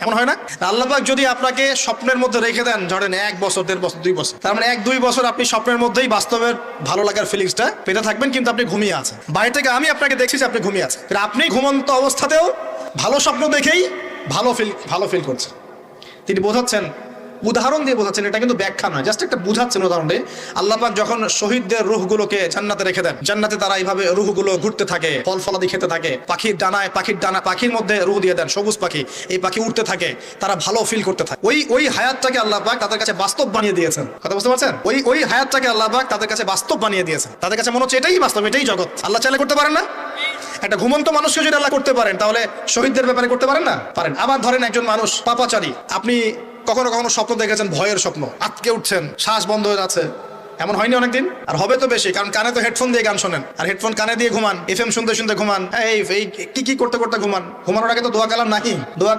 এমন হয় না? আল্লাহ পাক যদি আপনাকে স্বপ্নের মধ্যে রেখে দেন, ধরেন 1 বছর 1.5 বছর 2 বছর, তার মানে 1-2 বছর আপনি স্বপ্নের মধ্যেই বাস্তবের ভালো লাগার ফিলিংসটা পেতে থাকবেন, কিন্তু আপনি ঘুমিয়ে আছেন। বাইরে থেকে আমি আপনাকে দেখছি যে আপনি ঘুমিয়ে আছেন, আপনি ঘুমন্ত অবস্থাতেও ভালো স্বপ্ন দেখেই ভালো ফিল করছেন। তিনি বোঝাচ্ছেন, উদাহরণ দিয়ে বোঝাচ্ছেন, এটা কিন্তু ব্যাখ্যা নয়, জাস্ট একটা বুঝাচ্ছেন উদাহরণ দিয়ে। আল্লাহ পাক যখন শহীদদের রূহগুলোকে জান্নাতে রেখে দেন, জান্নাতে তারা এইভাবে রূহগুলো ঘুরতে থাকে, ফল ফলাদি খেতে থাকে, পাখির মধ্যে রূহ দিয়ে দেন, সবুজ পাখি, এই পাখি উঠতে থাকে, তারা ভালো ফিল করতে থাকে। ওই হায়াতটাকে আল্লাহ পাক তাদের কাছে বাস্তব বানিয়ে দিয়েছেন। কথা বুঝতে পারছেন? ওই হায়াতটাকে আল্লাহ পাক তাদের কাছে বাস্তব বানিয়ে দিয়েছেন। তাদের কাছে মনে হচ্ছে এটাই বাস্তব, এটাই জগৎ। আল্লাহ চাইলে করতে পারেন না? একটা ঘুমন্ত মানুষকে যদি আল্লাহ করতে পারেন, তাহলে শহীদদের ব্যাপারে করতে পারেন না? পারেন। আবার ধরেন একজন মানুষ পাপাচারী, আপনি কখনো কখনো স্বপ্ন দেখেছেন, ভয়ের স্বপ্ন, আটকে উঠছেন, শ্বাস বন্ধ হয়ে যাচ্ছে, এমন হয়নি অনেকদিন? আর হবে তো বেশি, কারণ কানে তো হেডফোন দিয়ে গান শোনেন, আর হেডফোন কানে দিয়ে ঘুমান, এফএম শুনতে শুনতে ঘুমান, এই কি করতে করতে ঘুমানোর আগে তো দোয়া কালাম নাহি, দোয়া